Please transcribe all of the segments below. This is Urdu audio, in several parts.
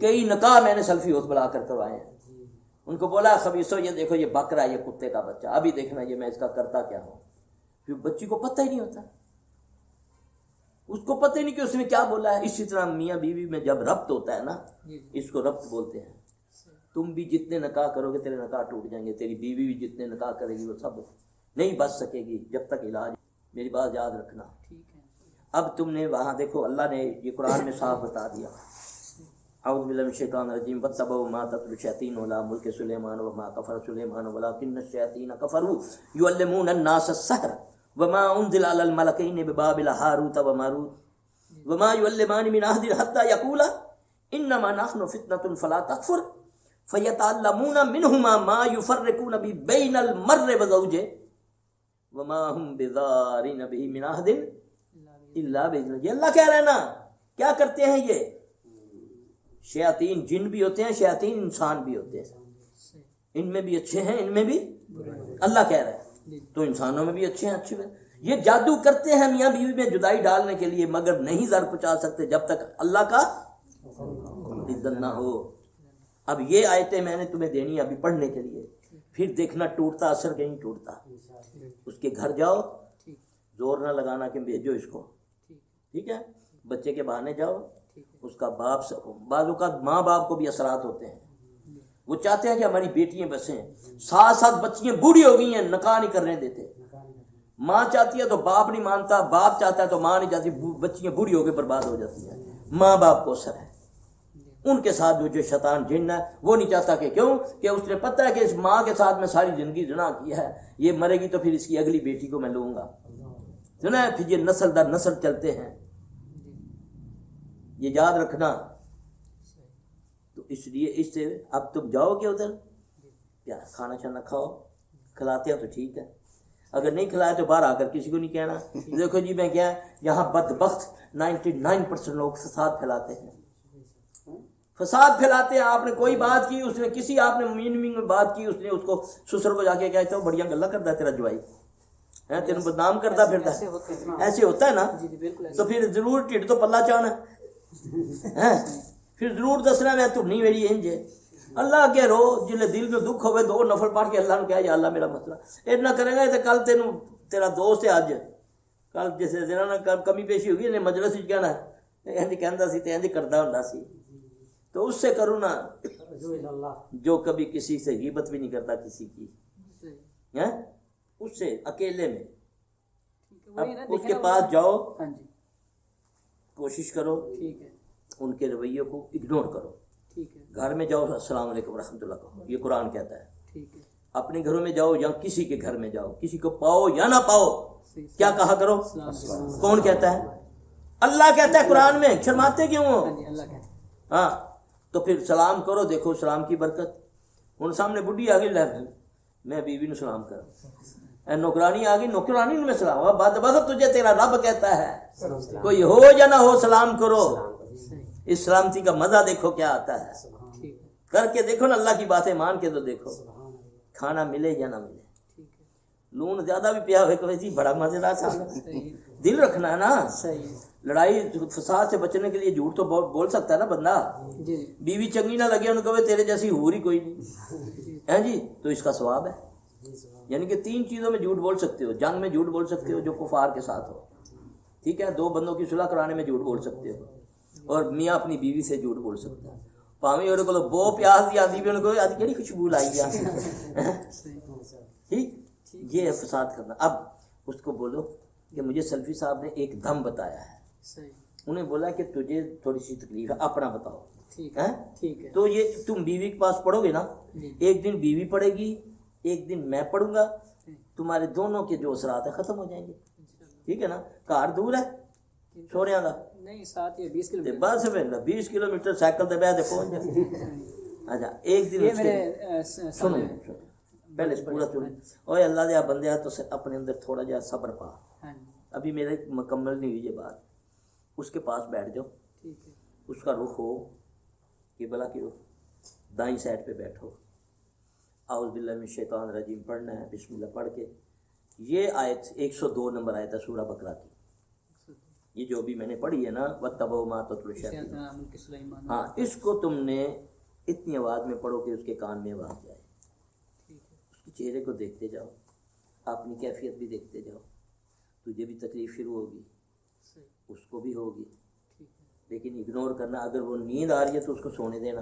کئی نکاح میں نے سلفی ہوت بلا کر کروائے ہیں. ان کو بولا خبیثو یہ دیکھو یہ بکرا یہ کتے کا بچہ ابھی دیکھنا یہ میں اس کا کرتا کیا ہوں. پھر بچی کو پتہ ہی نہیں ہوتا, اس کو پتہ ہی نہیں کہ اس نے کیا بولا ہے. اسی طرح میاں بیوی میں جب ربط ہوتا ہے نا, اس کو ربط بولتے ہیں. تم بھی جتنے نکاح کرو گے تیرے نکاح ٹوٹ جائیں گے, تیری بیوی بھی جتنے نکاح کرے گی وہ سب نہیں بچ سکے گی جب تک علاج. میری بات یاد رکھنا. اب تم نے وہاں دیکھو اللہ نے یہ قرآن میں صاف بتا دیا, اعوذ باللہ من الشیطان الرجیم واتبعوا ما تتلو الشیاطین علی ملک سلیمان وما کفر سلیمان ولکن الشیاطین کفروا یعلمون الناس السحر وما انزل علی الملکین ببابل ہاروت وماروت وما یعلمان من احد حتی یقولا انما نحن فتنة فلا تکفر فیتعلمون منہما ما یفرقون به بین المرء وزوجہ وما هم بضارین به من احد الا باذن. یہ اللہ کہہ رہا ہے نا, کیا کرتے ہیں یہ شیاطین؟ جن بھی ہوتے ہیں, شیاطین انسان بھی ہوتے ہیں, ان میں بھی اچھے ہیں ان میں بھی. اللہ کہہ رہا ہے تو انسانوں میں بھی اچھے ہیں اچھے ہیں. یہ جادو کرتے ہیں میاں بیوی میں جدائی ڈالنے کے لیے, مگر نہیں زر پہنچا سکتے جب تک اللہ کا اذن نہ ہو. اب یہ آیتیں میں نے تمہیں دینی ابھی پڑھنے کے لیے, پھر دیکھنا ٹوٹتا اثر کہیں ٹوٹتا. اس کے گھر جاؤ, زور نہ لگانا کہ بھیجو اس کو, ٹھیک ہے. بچے کے بہانے جاؤ, اس کا باپ سے بعض اوقات ماں باپ کو بھی اثرات ہوتے ہیں. وہ چاہتے ہیں کہ ہماری بیٹیاں بسیں, 7 بچیاں بوڑھی ہو گئی ہیں نکاح نہیں کرنے دیتے. ماں چاہتی ہے تو باپ نہیں مانتا, باپ چاہتا ہے تو ماں نہیں چاہتی, بچیاں بوڑھی ہو کے برباد ہو جاتی ہیں. ماں باپ کو اثر ہے. ان کے ساتھ جو شیطان جن ہے وہ نہیں چاہتا کہ کیوں کہ اس نے پتہ ہے کہ اس ماں کے ساتھ میں ساری زندگی زنا کیا ہے, یہ مرے گی تو پھر اس کی اگلی بیٹی کو میں لوں گا. سنا ہے, پھر یہ نسل در نسل چلتے ہیں. یہ یاد رکھنا. تو اس لیے اس سے اب تم جاؤ گے ادھر, کیا کھانا شانا کھاؤ, کھلاتے ہیں تو ٹھیک ہے, اگر نہیں کھلایا تو باہر آ کر کسی کو نہیں کہنا. دیکھو جی میں کیا, یہاں بدبخت 99% لوگ فساد پھیلاتے ہیں, فساد پھیلاتے ہیں. آپ نے کوئی بات کی, اس نے کسی آپ نے میننگ میں بات کی, اس نے اس کو سسر کو جا کے کہتا ہوں بڑھیا گلا کرتا ہے تیرا جوائی, تینوں بدنام کرتا پھرتا ہے. ایسے ہوتا ہے نا, تو پھر ضرور ٹھڈ تو پلہ چاہنا, پھر ضرور دسنا میں تم نہیں میری انج ہے. اللہ کے رو جلے دل میں دکھ ہوئے 2 نفل پڑھ کے اللہ نے کہا یا اللہ میرا مسئلہ اتنا کرے گا تو کل تینوں تیرا دوست ہے اج کل جیسے ذرا کمی پیشی ہوگی نے مجلس وچ کہنا انج کہندا سی تے انج کردا ہوندا سی. تو اس سے کرو نا جو کبھی کسی سے غیبت بھی نہیں کرتا کسی کی, اس سے اکیلے میں. اب اس کے پاس جاؤ, کوشش کرو ان کے رویوں کو اگنور کرو. گھر میں جاؤ السلام علیکم ورحمۃ اللہ کہو, یہ قرآن کہتا ہے. اپنے گھروں میں جاؤ یا کسی کے گھر میں جاؤ, کسی کو پاؤ یا نہ پاؤ, کیا کہا کرو. کون کہتا ہے؟ اللہ کہتا ہے قرآن میں, شرماتے کیوں ہو؟ ہاں تو پھر سلام کرو. دیکھو سلام کی برکت. ان سامنے بڈھی آ گئی, میں بیوی نے سلام کرا, نوکرانی آ گئی, نوکرانی نے میں سلام. بدبخت تجھے تیرا رب کہتا ہے کوئی ہو یا نہ ہو سلام کرو. اس سلامتی کا مزہ دیکھو کیا آتا ہے, کر کے دیکھو نا, اللہ کی باتیں مان کے تو دیکھو. کھانا ملے یا نہ ملے, لون زیادہ بھی پیا ہوئے کہ جی بڑا مزیدار تھا. دل رکھنا ہے نا. لڑائی فساد سے بچنے کے لیے جھوٹ تو بول سکتا ہے نا بندہ. بیوی چنگی نہ لگے ان کو تیرے جیسی حور ہی کوئی نہیں ہے جی, تو اس کا ثواب ہے. یعنی کہ 3 چیزوں میں جھوٹ بول سکتے ہو. جنگ میں جھوٹ بول سکتے ہو جو کفار کے ساتھ ہو, ٹھیک ہے. 2 بندوں کی صلح کرانے میں جھوٹ بول سکتے ہو, اور میاں اپنی بیوی سے جھوٹ بول سکتا ہے. پاویں اور کو بو پیاز دی آدھی بھی ان کو آدھی کہڑی خوشبو لائی ہے. ٹھیک, یہ ہے فساد کرنا. اب اس کو بولو کہ مجھے سلفی صاحب نے ایک دم بتایا ہے. انہیں بولا کہ تجھے تھوڑی سی تکلیف ہے, اپنا بتاؤ. تو یہ تم بیوی کے پاس پڑھو گے نا, ایک دن بیوی پڑھے گی, ایک دن میں پڑھوں گا, تمہارے دونوں کے جو اثرات ہیں ختم ہو جائیں گے. ٹھیک ہے نا. گھر دور ہے سوریاں دا نہیں 7 یا 20 کلو بس 20 کلومیٹر سائیکل تے بیٹھ کے پہنچ جائے. اچھا ایک دن سنو پہلے پورا سنو. اوے اللہ دے بندے تو اپنے اندر تھوڑا جہا صبر پا, ابھی میرے مکمل نہیں ہوئی یہ بات. اس کے پاس بیٹھ جاؤ, اس کا رخ ہو کہ بلا کی رخ دائیں سائڈ پہ بیٹھو. اعوذ باللہ من الشیطان الرجیم پڑھنا ہے, بسم اللہ پڑھ کے. یہ آیت 102 نمبر آیت ہے سورہ بقرہ کی. یہ جو بھی میں نے پڑھی ہے نا وَاتَّبَعُوا مَا تَتْلُو الشَّيَاطِينُ، ہاں اس کو تم نے اتنی آواز میں پڑھو کہ اس کے کان میں آواز جائے، اس کے چہرے کو دیکھتے جاؤ، اپنی کیفیت بھی دیکھتے جاؤ، تجھے بھی تکلیف شروع ہوگی، اس کو بھی ہوگی، لیکن اگنور کرنا. اگر وہ نیند آ رہی ہے تو اس کو سونے دینا،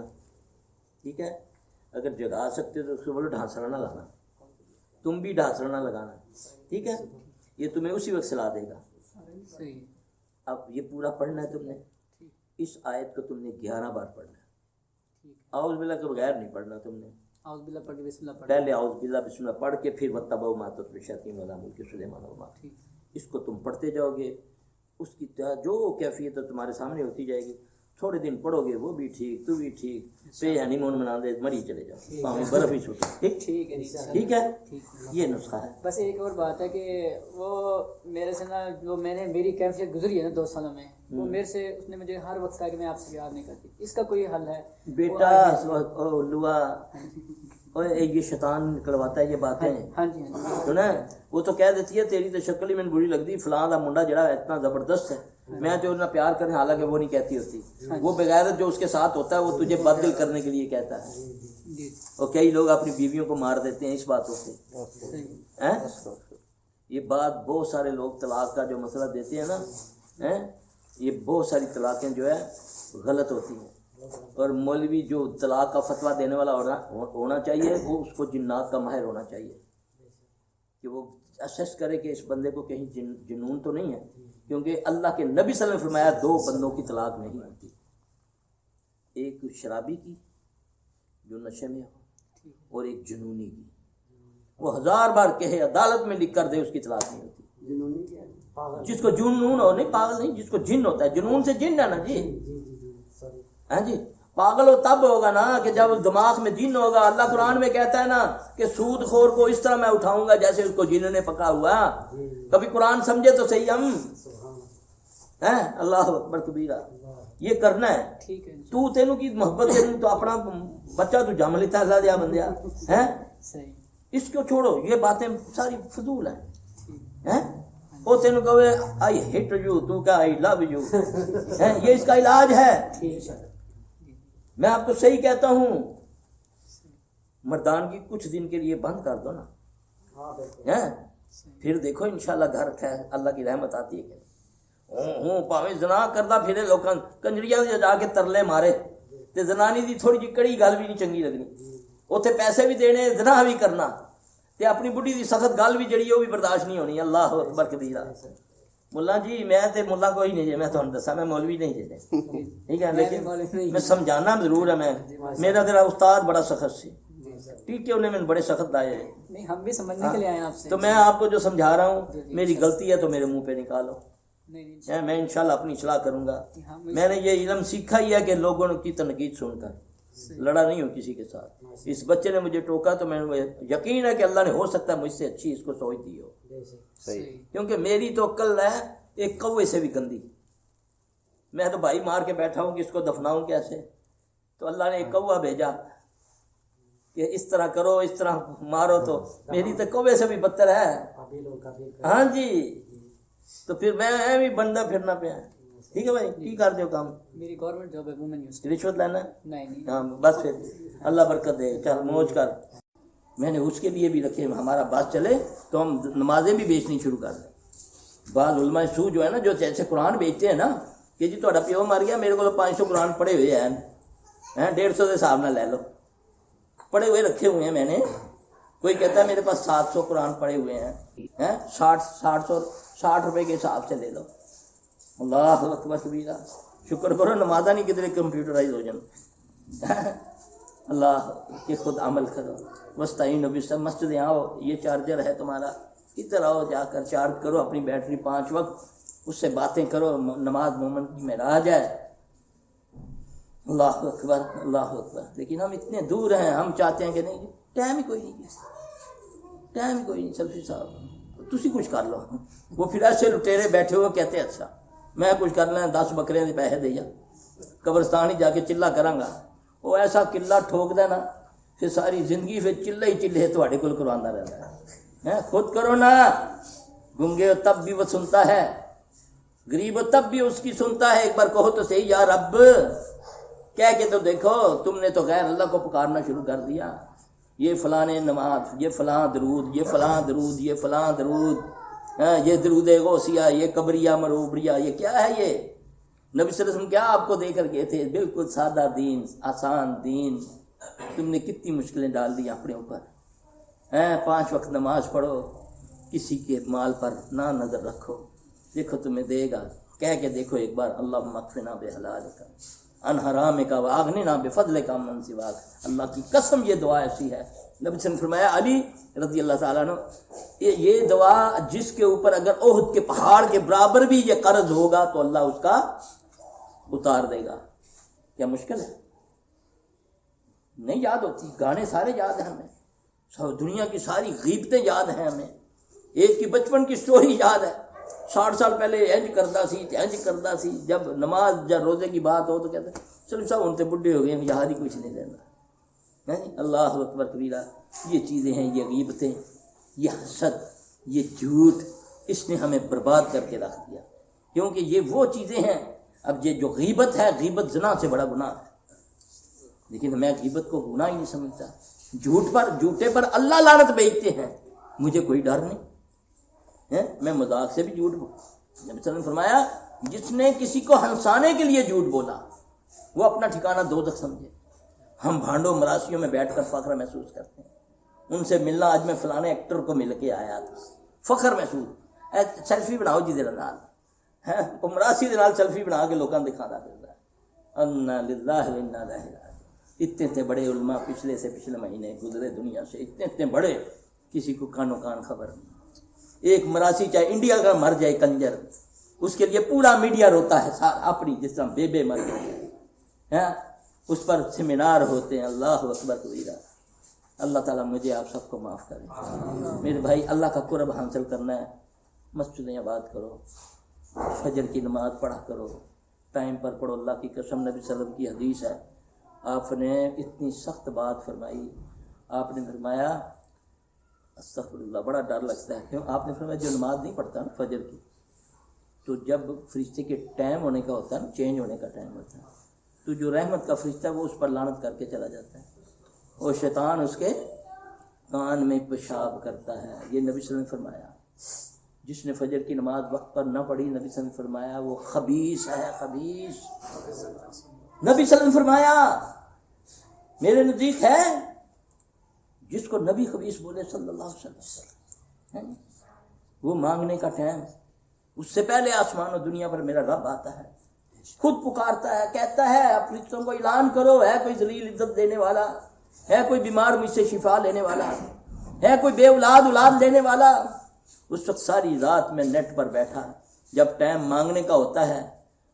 ٹھیک ہے. اگر جگا سکتے ہو تو اس کو بولو ڈھانسڑا نہ لگانا، تم بھی ڈھانسڑا نہ لگانا، ٹھیک ہے. یہ تمہیں اسی وقت صلاح دے گا. اب یہ پورا پڑھنا ہے تم نے، اس آیت کو تم نے 11 بار پڑھنا ہے. اعوذ باللہ کے بغیر نہیں پڑھنا تم نے. اعوذ باللہ پڑھ کے بسم اللہ پڑھ، پہلے اعوذ باللہ بسم اللہ پڑھ کے پھر وَاتَّبَعُوا مَا تَتْلُو الشَّيَاطِينُ عَلَىٰ مُلْكِ سُلَيْمَانَ وَمَا، اس کو تم پڑھتے جاؤ گے، اس کی جو کیفیت ہے تمہارے سامنے ہوتی جائے گی. تھوڑے دن پڑھو گے وہ بھی ٹھیک، تو بھی ٹھیک، پہ ہنی مون منا دے مری چلے جاؤ، پاؤں برف ہی چھوٹے، ٹھیک ہے ٹھیک ہے. یہ نسخہ ہے. بس ایک اور بات ہے کہ وہ میرے سے نا جو میں نے میری کیفیت گزری ہے نا 2 سالوں میں، وہ میرے سے اس نے مجھے ہر وقت کہا کہ میں آپ سے یاد نہیں کرتی. اس کا کوئی حل ہے بیٹا؟ لوا یہ شیطان نکلواتا ہے یہ باتیں. ہاں جی ہاں جی سنا وہ تو کہہ دیتی ہے تیری تو شکل ہی میں بری لگتی، فلاں دا منڈا جڑا اتنا زبردست ہے، میں جو نہ پیار کریں، حالانکہ وہ نہیں کہتی ہوتی. وہ بغیرت جو اس کے ساتھ ہوتا ہے وہ تجھے بدل کرنے کے لیے کہتا ہے. اور کئی لوگ اپنی بیویوں کو مار دیتے ہیں اس باتوں سے. یہ بات بہت سارے لوگ طلاق کا جو مسئلہ دیتے ہیں نا، یہ بہت ساری طلاقیں جو ہے غلط ہوتی ہیں. اور مولوی جو طلاق کا فتویٰ دینے والا ہونا چاہیے وہ اس کو جنات کا ماہر ہونا چاہیے، کہ وہ اسیس کرے کہ اس بندے کو کہیں جنون تو نہیں ہے. کیونکہ اللہ کے نبی صلی اللہ علیہ وسلم نے فرمایا 2 بندوں کی طلاق نہیں ہوتی، ایک شرابی کی جو نشے میں ہو، اور ایک جنونی کی. وہ 1000 بار کہے عدالت میں لکھ کر دے اس کی طلاق نہیں ہوتی. جس کو جنون ہو، نہیں پاگل نہیں، جس کو جن ہوتا ہے، جنون سے جن ہے نا جی. ہاں جی، پاگل ہو تب ہوگا نا کہ جب دماغ میں جن ہوگا. اللہ قرآن میں کہتا ہے نا کہ سود خور کو اس طرح میں اٹھاؤں گا جیسے اس کو جن نے پکا ہوا. کبھی قرآن سمجھے تو صحیح ہم ہیں. اللہ اکبر کبیرہ. یہ کرنا ہے. تو تینوں کی محبت سے تو اپنا بچہ تو جم لیتا ہے. اللہ دیا بندیا ہیں، اس کو چھوڑو، یہ باتیں ساری فضول ہیں. وہ تینوں کہو آئی ہٹ یو، تو کہا آئی لو یو، یہ اس کا علاج ہے. میں آپ کو صحیح کہتا ہوں، مردانگی کچھ دن کے لیے بند کر دو نا، پھر دیکھو انشاءاللہ گھر اللہ کی رحمت آتی ہے. ہوں پاویں زنا کردا پھرے لوکاں کنجریاں دے جا کے ترلے مارے تے زنانی دی تھوڑی جی کڑی گل بھی نہیں چنگی لگنی. اوتھے پیسے بھی دینے، زنا بھی کرنا، تے اپنی بڈھی دی سخت گل بھی جڑی ہے وہ بھی برداشت نہیں ہونی. اللہ اکبر کبیرہ. ملا جی میں تے ملا کوئی نہیں جی، میں تھانوں دساں میں مولوی نہیں جی، ٹھیک ہے، لیکن میں سمجھانا ضرور ہے. میرا تیرا استاد بڑا سخت سی، ٹھیک ہے، انہیں میں بڑے سخت لائے ہیں. نہیں ہم بھی سمجھنے کے لیے آئے ہیں آپ سے. تو میں آپ کو جو سمجھا رہا ہوں، میری غلطی ہے تو میرے منہ پہ نکالو، میں انشاءاللہ اپنی اصلاح کروں گا. میں نے یہ علم سیکھا ہی ہے کہ لوگوں کی تنقید سن کر لڑا نہیں ہوں کسی کے ساتھ. اس بچے نے مجھے ٹوکا تو میں یقین ہے کہ اللہ نے ہو سکتا ہے مجھ سے اچھی اس کو سوچ دی ہو، کیونکہ میری تو عقل ہے ایک کوے سے بھی گندی. میں تو بھائی مار کے بیٹھا ہوں کہ اس کو دفناؤں کیسے، تو اللہ نے ایک کوا بھیجا کہ اس طرح کرو، اس طرح مارو، تو میری تو کوے سے بھی بدتر ہے. ہاں جی، تو پھر میں بھی بندہ پھرنا پیا. ٹھیک ہے بھائی، کی کر دیو کام؟ میری گورنمنٹ جاب ہے وومن یونیورسٹی. رشوت لینا؟ نہیں. ہاں بس پھر اللہ برکت دے، چل موج کر. میں نے اس کے لیے بھی رکھے، ہمارا بات چلے تو ہم نمازیں بھی بیچنی شروع کر دیں. بعض علماء سو جو ہے نا، جو جیسے قرآن بیچتے ہیں نا کہ جی تہاڈا پیو مر گیا، میرے کو تو 500 قرآن پڑھے ہوئے ہیں، 150 کے حساب نہ لے لو، پڑھے ہوئے رکھے ہوئے ہیں میں نے. کوئی کہتا ہے میرے پاس 700 قرآن پڑھے ہوئے ہیں، 60 روپے کے حساب سے لے لو. اللہ اکبر کبیرہ. شکر کرو نمازہ نہیں کدھر کمپیوٹرائز ہو جانا. اللہ کہ خود عمل کرو. وستعینوا بالصبر. مسجد آؤ، یہ چارجر ہے تمہارا، ادھر آؤ، جا کر چارج کرو اپنی بیٹری 5 وقت، اس سے باتیں کرو. نماز مومن کی معراج ہے. اللہ اکبر، اللہ اکبر. لیکن ہم اتنے دور ہیں، ہم چاہتے ہیں کہ نہیں، ٹائم ہی کوئی نہیں، ٹائم ہی کوئی نہیں. سلفی صاحب تسی کچھ کر لو. وہ پھر ایسے لٹیرے بیٹھے ہوئے کہتے اچھا میں کچھ کر لیں، 10 بکرے کے پیسے دیا، قبرستان ہی جا کے چلا کراں گا. وہ ایسا قلعہ ٹھوک دینا، پھر ساری زندگی پھر چلے ہی چلے تواڈے کول کروانا رہتا ہے. خود کرو نا، گنگے ہو تب بھی وہ سنتا ہے. غریب ہو تب بھی اس کی سنتا ہے. ایک بار کہو تو صحیح یا رب کہہ کے تو دیکھو. تم نے تو غیر اللہ کو پکارنا شروع کر دیا. یہ فلاں نماز، یہ فلاں درود، یہ فلاں درود، یہ فلاں درود، یہ درود غوثیہ، یہ قبریہ مروبریہ، یہ کیا ہے؟ یہ نبی صلی اللہ علیہ وسلم کیا آپ کو دے کر گئے تھے؟ بالکل سادہ دین، آسان دین. تم نے کتنی مشکلیں ڈال دی اپنے اوپر. 5 وقت نماز پڑھو، کسی کے مال پر نہ نظر رکھو، دیکھو تمہیں دے گا. کہہ کے دیکھو ایک بار اللہم اکفنا بحلالک عن حرامک واغننا بفضلک عمن سواک. اللہ کی قسم یہ دعا ایسی ہے. نبی صلی اللہ علیہ وسلم نے فرمایا علی رضی اللہ تعالیٰ عنہ یہ دعا جس کے اوپر اگر احد کے پہاڑ کے برابر بھی یہ قرض ہوگا تو اللہ اس کا اتار دے گا. کیا مشکل ہے؟ نہیں یاد ہوتی. گانے سارے یاد ہیں ہمیں، دنیا کی ساری غیبتیں یاد ہیں ہمیں. ایک کی بچپن کی سٹوری یاد ہے. 60 سال پہلے انج کرتا سی. جب نماز جب روزے کی بات ہو تو کہتے ہیں چلو صاحب ان سے بڈھے ہو گئے ہیں، یاد ہی کچھ نہیں دینا. اللہ اکبر کبیرہ. یہ چیزیں ہیں، یہ غیبتیں، یہ حسد، یہ جھوٹ، اس نے ہمیں برباد کر کے رکھ دیا. کیونکہ یہ وہ چیزیں ہیں. اب یہ جو غیبت ہے، غیبت زنا سے بڑا گناہ ہے. لیکن میں غیبت کو گناہ ہی نہیں سمجھتا. جھوٹے پر اللہ لعنت بھیجتے ہیں، مجھے کوئی ڈر نہیں. میں مذاق سے بھی جھوٹ بول. نبی صلی اللہ علیہ وسلم نے فرمایا جس نے کسی کو ہنسانے کے لیے جھوٹ بولا وہ اپنا ٹھکانہ دوزخ سمجھے. ہم بھانڈوں مراسیوں میں بیٹھ کر فخر محسوس کرتے ہیں. ان سے ملنا، آج میں فلانے ایکٹر کو مل کے آیا تھا، فخر محسوس. سیلفی بناؤ جی دے نال، مراسی دے نال سیلفی بنا کے لوگوں کو دکھانا پڑتا ہے. انا للہ و انا الیہ راجعون. اتنے بڑے علماء پچھلے مہینے گزرے دنیا سے، اتنے بڑے، کسی کو کانوں کان خبر نہیں. ایک مراسی چاہے انڈیا کا مر جائے کنجر، اس کے لیے پورا میڈیا روتا ہے اپنی، جس طرح بے مر گئے. اس پر سیمینار ہوتے ہیں. اللہ اکبر کبیرہ. اللہ تعالیٰ مجھے آپ سب کو معاف کرے. میرے بھائی اللہ کا قرب حاصل کرنا ہے، مسجدیں آباد کرو، فجر کی نماز پڑھا کرو، ٹائم پر پڑھو. اللہ کی قسم نبی صلی اللہ علیہ وسلم کی حدیث ہے، آپ نے اتنی سخت بات فرمائی. آپ نے فرمایا استغفر اللہ، بڑا ڈر لگتا ہے. کیوں؟ آپ نے فرمایا جو نماز نہیں پڑھتا نا فجر کی، تو جب فرشتے کے ٹائم ہونے کا ہوتا ہے نا، چینج ہونے کا ٹائم ہوتا ہے، تو جو رحمت کا فرشتہ ہے وہ اس پر لعنت کر کے چلا جاتا ہے. اور شیطان اس کے کان میں پیشاب کرتا ہے. یہ نبی صلی اللہ علیہ وسلم نے فرمایا. جس نے فجر کی نماز وقت پر نہ پڑھی، نبی صلی اللہ علیہ وسلم نے فرمایا وہ خبیث ہے، خبیث. نبی صلی اللہ علیہ وسلم نے فرمایا میرے نزدیک ہے جس کو نبی خبیث بولے صلی اللہ علیہ وسلم، وہ مانگنے کا ٹائم، اس سے پہلے آسمان و دنیا پر میرا رب آتا ہے، خود پکارتا ہے، کہتا ہے فرشتوں کو اعلان کرو، ہے کوئی ذلیل عزت دینے والا، ہے کوئی بیمار مجھ سے شفا لینے والا، ہے کوئی بے اولاد دینے والا. اس وقت ساری رات میں نیٹ پر بیٹھا، جب ٹائم مانگنے کا ہوتا ہے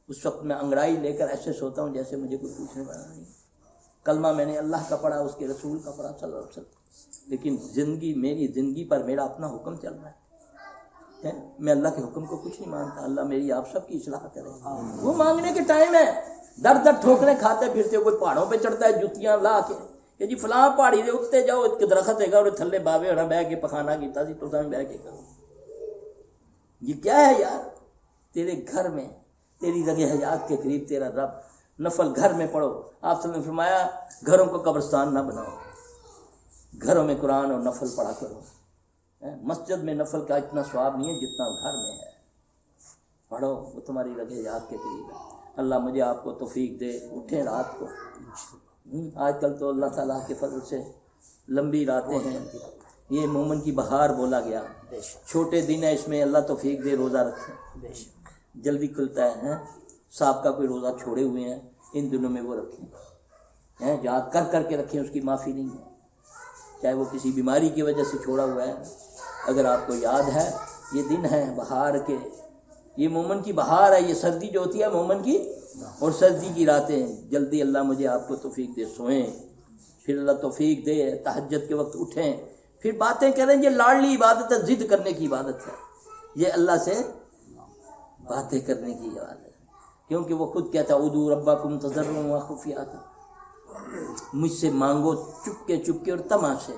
اس وقت میں انگڑائی لے کر ایسے سوتا ہوں جیسے مجھے کوئی پوچھنے والا نہیں. کلمہ میں نے اللہ کا پڑھا، اس کے رسول کا پڑھا صلی اللہ علیہ وسلم. لیکن میری زندگی پر میرا اپنا حکم چل رہا ہے. میں اللہ کے حکم کو کچھ نہیں مانتا. اللہ میری آپ سب کی اصلاح کرے. وہ مانگنے کے ٹائم ہے، در ٹھوکریں کھاتے پھرتے، کوئی پہاڑوں پہ چڑھتا ہے جتیاں لا کے کہ جی فلاں پہاڑی دے اتنے جاؤ، ایک درخت ہے گا اور تھلے باوے ہونا بہ کے پخانا کیتا سی تو بہ کے کرو. یہ کیا ہے یار؟ تیرے گھر میں تیری رگے حیات کے قریب تیرا رب. نفل گھر میں پڑھو. آپ صلی اللہ علیہ وسلم نے فرمایا گھروں کو قبرستان نہ بناؤ، گھروں میں قرآن اور نفل پڑھا کرو. مسجد میں نفل کا اتنا ثواب نہیں ہے جتنا گھر میں ہے. پڑھو، وہ تمہاری رگے حیات کے قریب ہے. اللہ مجھے آپ کو توفیق دے. اٹھیں رات کو. آج کل تو اللہ تعالیٰ کے فضل سے لمبی راتیں ہیں. یہ مومن کی بہار بولا گیا. چھوٹے دن ہے، اس میں اللہ توفیق دے روزہ رکھیں، جلدی کھلتا ہے. صاحب کا کوئی روزہ چھوڑے ہوئے ہیں ان دنوں میں وہ رکھیں، یاد کر کے رکھیں، اس کی معافی نہیں ہے. چاہے وہ کسی بیماری کی وجہ سے چھوڑا ہوا ہے، اگر آپ کو یاد ہے یہ دن ہے بہار کے، یہ مومن کی بہار ہے. یہ سردی جو ہوتی ہے مومن کی، اور سردی کی راتیں. جلدی اللہ مجھے آپ کو توفیق دے. سوئیں، پھر اللہ توفیق دے تہجد کے وقت اٹھیں، پھر باتیں کریں. یہ لاڈلی عبادت ہے، ضد کرنے کی عبادت ہے. یہ اللہ سے باتیں کرنے کی عبادت ہے، کیونکہ وہ خود کہتا ہے ادعوا ربکم تضرعا وخفیہ، مجھ سے مانگو چپکے چپکے اور تما سے.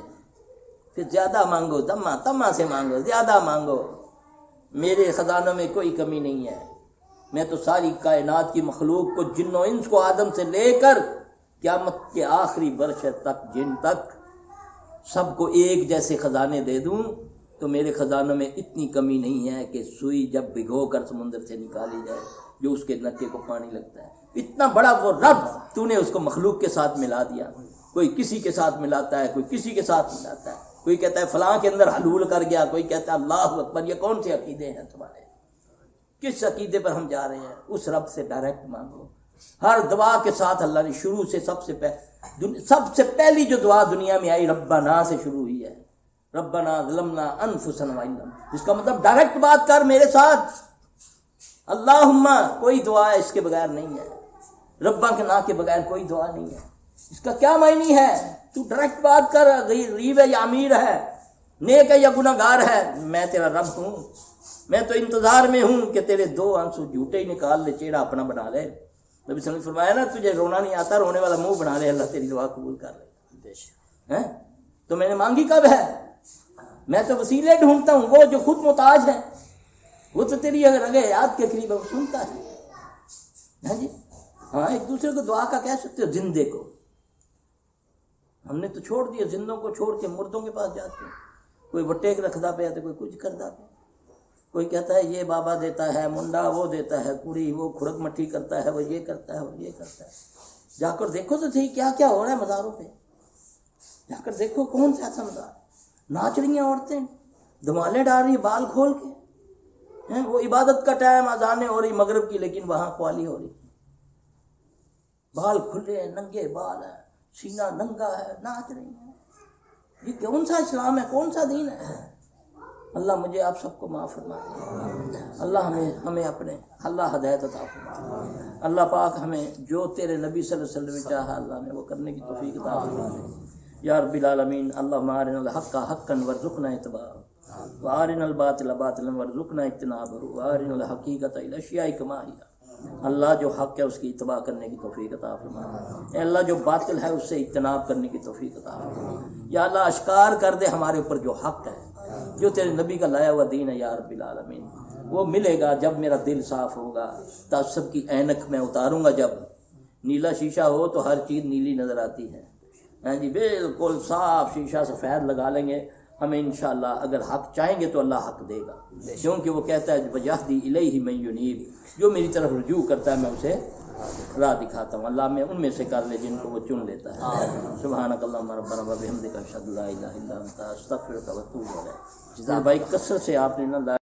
پھر زیادہ مانگو، تما سے مانگو، زیادہ مانگو. میرے خزانوں میں کوئی کمی نہیں ہے. میں تو ساری کائنات کی مخلوق کو، جن و انس کو، آدم سے لے کر قیامت کے آخری برش تک، جن تک، سب کو ایک جیسے خزانے دے دوں تو میرے خزانوں میں اتنی کمی نہیں ہے کہ سوئی جب بھگو کر سمندر سے نکالی جائے جو اس کے نکے کو پانی لگتا ہے۔ اتنا بڑا وہ رب، تو نے اس کو مخلوق کے ساتھ ملا دیا۔ کوئی کسی کے ساتھ ملاتا ہے، کوئی کسی کے ساتھ ملاتا ہے، کوئی کہتا ہے فلاں کے اندر حلول کر گیا، کوئی کہتا ہے اللہ اکبر۔ یہ کون سے عقیدے ہیں تمہارے؟ کس عقیدے پر ہم جا رہے ہیں؟ اس رب سے ڈائریکٹ مانگو۔ ہر دعا کے ساتھ اللہ نے شروع سے سب سے پہلی جو دعا دنیا میں آئی ربنا سے شروع ہوئی ہے، ربنا ظلمنا انفسنا وان لم، جس کا مطلب ڈائریکٹ بات کر میرے ساتھ۔ اللہم کوئی دعا اس کے بغیر نہیں ہے، ربا کے نا کے بغیر کوئی دعا نہیں ہے۔ اس کا کیا معنی ہے؟ تو ڈائریکٹ بات کر، غریب ہے یا امیر ہے، نیک ہے یا گناہ گار ہے، میں تیرا رب ہوں۔ میں تو انتظار میں ہوں کہ تیرے دو آنسو جھوٹے ہی نکال لے، چہرہ اپنا بنا لے۔ نبی صلی اللہ علیہ وسلم نے فرمایا نا، تجھے رونا نہیں آتا، رونے والا منہ بنا لے، اللہ تیری دعا قبول کر لے۔ تو میں نے مانگی کب ہے؟ میں تو وسیلے ڈھونڈتا ہوں، وہ جو خود محتاج ہے، وہ تو تیری اگر رگے یاد کے قریب سنتا ہے۔ جی ہاں، ایک دوسرے کو دعا کا کہہ سکتے ہو، زندے کو ہم نے تو چھوڑ دیا، زندوں کو چھوڑ کے مردوں کے پاس جاتے ہیں۔ کوئی وٹے رکھدا پہ تو کوئی کچھ کردا پہ، کوئی کہتا ہے یہ بابا دیتا ہے، منڈا وہ دیتا ہے، کڑی وہ کھڑک مٹھی کرتا ہے، وہ یہ کرتا ہے، وہ یہ کرتا ہے۔ جا کر دیکھو تو صحیح کیا کیا ہو رہا ہے مزاروں پہ، جا کر دیکھو کون سا ایسا مزار۔ ناچ رہی ہیں عورتیں، دھمالے ڈال رہی ہیں بال کھول کے، وہ عبادت کا ٹائم، اذانیں ہو رہی مغرب کی، لیکن وہاں قوالی ہو رہی، بال کھلے ہیں، ننگے بال ہیں، سینہ ننگا ہے، ناچ رہی ہیں۔ یہ کون سا اسلام ہے؟ کون سا دین ہے؟ اللہ مجھے آپ سب کو معاف فرما دے، اللہ ہمیں اپنے اللہ ہدایت عطا فرما، اللہ پاک ہمیں جو تیرے نبی صلی اللہ علیہ وسلم نے چاہا اللہ نے وہ کرنے کی توفیق عطا فرما دے یا رب العالمین۔ اللہم ارنا الحق حقا وارزقنا اتباعہ وارنا الباطل باطلا وارزقنا اجتنابہ وارنا الحقیقۃ الاشیاء کما ہی۔ اللہ جو حق ہے اس کی اتباع کرنے کی توفیق عطا فرما، اے اللہ جو باطل ہے اس سے اجتناب کرنے کی توفیق عطا فرما۔ یا اللہ اشکار کر دے ہمارے اوپر جو حق ہے، جو تیرے نبی کا لایا ہوا دین ہے یا رب العالمین۔ وہ ملے گا جب میرا دل صاف ہوگا، تعصب کی اینک میں اتاروں گا، جب نیلا شیشہ ہو تو ہر چیز نیلی نظر آتی ہے۔ ہاں جی، بالکل صاف شیشہ سفید لگا لیں گے، ہمیں انشاءاللہ اگر حق چاہیں گے تو اللہ حق دے گا، کیونکہ وہ کہتا ہے وَيَهْدِي إِلَيْهِ مَن يُنِيبُ، جو میری طرف رجوع کرتا ہے میں اسے راہ دکھاتا ہوں۔ اللہ میں ان میں سے کر لے جن کو وہ چن لیتا ہے۔ سبحانک اللہم ربنا وبحمدک اشہد ان لا الہ الا انت استغفرک واتوب الیک۔ بھائی کثرت سے آپ نے نا